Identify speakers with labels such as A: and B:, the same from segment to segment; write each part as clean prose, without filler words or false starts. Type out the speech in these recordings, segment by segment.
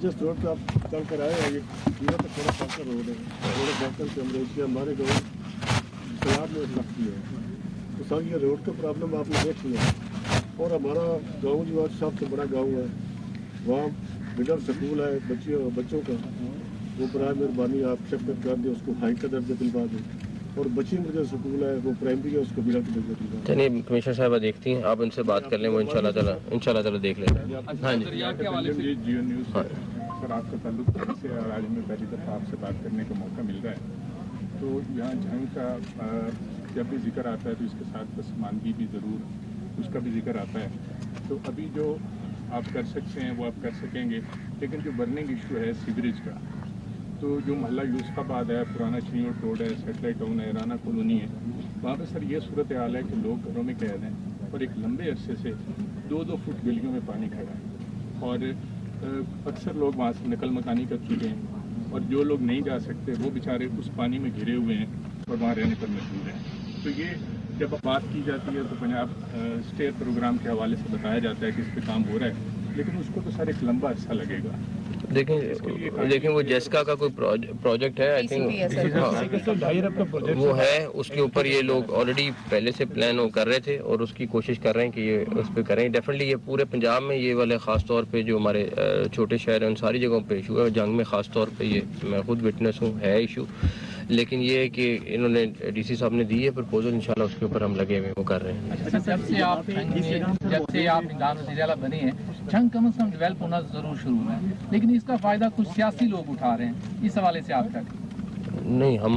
A: जिस रोड पे आप चल कर आए ये तो थोड़ा पक्का रोड है, थोड़ा बहतर कमरे की हमारे गाँव सलाब में लगती है, तो सर ये रोड का प्रॉब्लम आपने देख लिया। और हमारा गाँव जो है सबसे बड़ा गाँव है, वहाँ मिडल स्कूल है बच्चों का, वो बराए मेहरबानी आप शफकत कर दें, उसको हाई का दर्जा दिलवा दें। और बच्ची मिडल स्कूल है वो प्राइमरी है, उसको मिडल का दर्जा दिलवा दें।
B: चलिए कमिश्नर साहब देखती हैं, आप उनसे बात कर लें, वो इंशाल्लाह ताला देख लेते हैं। हाँ जी
C: जियो न्यूज़ सर, आपका ताल्लुक से और आज में पहली दफ़ा आपसे बात करने का मौका मिल रहा है। तो यहाँ जंग का जब भी जिक्र आता है तो इसके साथ पसमानगी भी ज़रूर उसका भी जिक्र आता है। तो अभी जो आप कर सकते हैं वो आप कर सकेंगे, लेकिन जो बर्निंग इशू है सीवरेज का, तो जो मोहल्ला यूसुफाबाद है, पुराना चिनियोट रोड है, सेटेलाइट टाउन है, राना कॉलोनी है, वहाँ पे सर ये सूरत हाल है कि लोग घरों में कैद हैं और एक लंबे अरसे से 2-2 फुट गलियों में पानी खड़ा है और अक्सर लोग वहाँ से नकल मकानी कर चुके हैं और जो लोग नहीं जा सकते वो बेचारे उस पानी में घिरे हुए हैं और वहाँ रहने पर मजबूर हैं। तो ये जब बात की जाती है तो पंजाब स्टेट प्रोग्राम के हवाले से बताया जाता है कि इस पर काम हो रहा है, लेकिन उसको तो सर एक लंबा अरसा लगेगा।
B: देखें वो जेस्का का कोई प्रोजेक्ट है, आई थिंक वो है, उसके ऊपर ये लोग ऑलरेडी पहले से प्लान कर रहे थे और उसकी कोशिश कर रहे हैं कि ये उस पर करें। डेफिनेटली ये पूरे पंजाब में ये वाले ख़ास तौर पे जो हमारे छोटे शहर हैं उन सारी जगहों पे इशू है, जंग में ख़ास तौर पे ये मैं खुद विटनेस हूँ, है इशू। लेकिन ये है कि इन्होंने डीसी साहब ने दी है प्रपोजल, इंशाल्लाह उसके ऊपर हम लगे हुए वो कर रहे हैं।
D: जब से आप इमरान वज़ीर आला बने हैं, जंग कम से कम डेवलप होना ज़रूर शुरू है, लेकिन इसका फ़ायदा कुछ सियासी लोग उठा रहे हैं, इस हवाले से आप क्या
B: नहीं, हम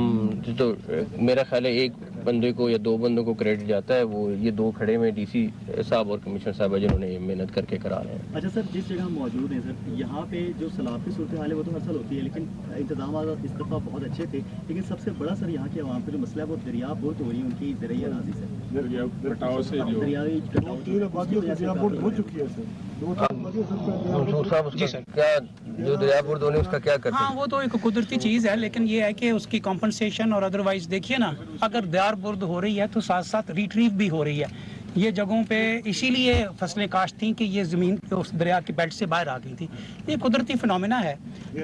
B: तो मेरा ख्याल है एक बंदे को या 2 बंदों को क्रेडिट जाता है, वो ये 2 खड़े हुए डीसी साहब और कमिश्नर साहब है जिन्होंने ये मेहनत करके करा रहे हैं।
E: अच्छा सर, जिस जगह हम मौजूद हैं सर, यहाँ पे जो सैलाब की सूरत हाल है वो तो हर साल होती है, लेकिन इंतजाम इस दफ़ा बहुत अच्छे थे, लेकिन सबसे बड़ा सर यहाँ के आवाम पे जो मसला है वो दरिया बहुत हो रही है उनकी ज़रिए अराज़ी से,
C: कटाव से जो
E: दरियाई
B: क्या जो दरियापुर होने उसका क्या करते हैं?
F: हाँ, वो तो एक कुदरती चीज़ है, लेकिन ये है कि उसकी कॉम्पनसेशन और अदरवाइज देखिए ना, अगर दरिया बुर्द हो रही है तो साथ साथ रिट्रीव भी हो रही है ये जगहों पे, इसीलिए फसलें काश्त थी कि ये ज़मीन उस दरिया की बेल्ट से बाहर आ गई थी। ये कुदरती फिनोमेना है।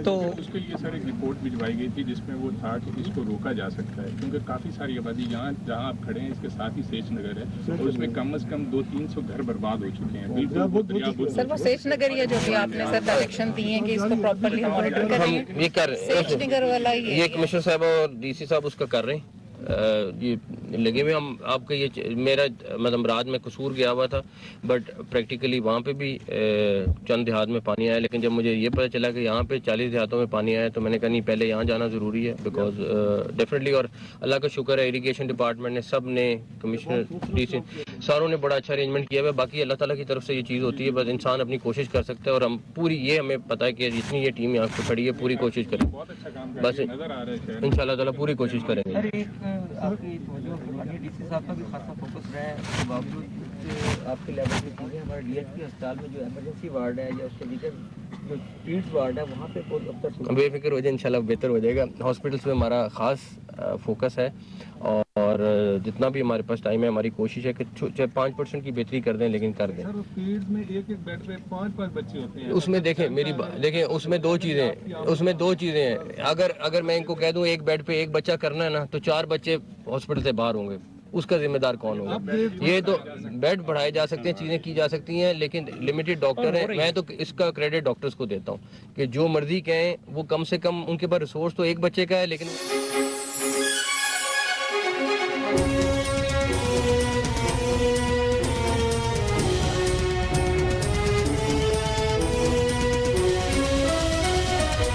F: तो
C: उसके लिए सर एक रिपोर्ट भिजवाई गई थी जिसमें वो था कि इसको रोका जा सकता है, क्योंकि काफ़ी सारी आबादी यहाँ जहाँ आप खड़े हैं इसके साथ ही सेठ नगर है और उसमें कम से कम 200-300 घर बर्बाद हो चुके हैं। बिल्कुल
G: सर वो सेठ नगर ये जो भी आपने सर डायरेक्शन दी है कि इसको प्रॉपर्ली हम मॉनिटर करेंगे,
B: ये कर
G: सेठ नगर वाला
B: ये कमिश्नर साहब और डीसी साहब उसका कर रहे हैं, ये लगे हुए। हम आपके ये मेरा मतलब रात में कसूर गया हुआ था, बट प्रैक्टिकली वहाँ पे भी चंद देहात में पानी आया, लेकिन जब मुझे ये पता चला कि यहाँ पे 40 देहातों में पानी आया तो मैंने कहा नहीं, पहले यहाँ जाना ज़रूरी है, बिकॉज डेफिनेटली। और अल्लाह का शुक्र है इरिगेशन डिपार्टमेंट ने, सब ने, कमिश्नर डीसी सारों ने बड़ा अच्छा अरेंजमेंट किया हुआ है। बाकी अल्लाह ताला की तरफ से ये चीज़ होती है, बस इंसान अपनी कोशिश कर सकता है और हम पूरी, ये हमें पता है कि जितनी ये टीम यहाँ पे खड़ी है पूरी कोशिश करें, बस इंशाल्लाह ताला पूरी कोशिश करेंगे।
D: आपकी डीसी साहब का भी खासा फोकस रहा है, उसके बावजूद आपके लेवल की चीज़ें हमारे डीएचपी अस्पताल में जो इमरजेंसी वार्ड है या उसके दीगर जो पीड्स वार्ड है वहाँ पे बहुत अब तक
B: बेफिक्र हो जाए, इंशाल्लाह बेहतर हो जाएगा। हॉस्पिटल्स में हमारा ख़ास फोकस है और जितना भी हमारे पास टाइम है हमारी कोशिश है कि 5% की बेहतरी कर दें, लेकिन कर दें।
C: पीड्स में एक बेड पे 5-5 बच्चे होते हैं।
B: उसमें देखें मेरी देखें उसमें 2 चीज़ें हैं। अगर मैं इनको कह दूं एक बेड पे एक बच्चा करना है ना, तो 4 बच्चे हॉस्पिटल से बाहर होंगे, उसका जिम्मेदार कौन होगा? ये तो बेड बढ़ाए जा सकते हैं, चीज़ें की जा सकती हैं, लेकिन लिमिटेड डॉक्टर हैं। मैं तो इसका क्रेडिट डॉक्टर्स को देता हूँ कि जो मर्जी कहें, वो कम से कम उनके पास रिसोर्स तो एक बच्चे का है, लेकिन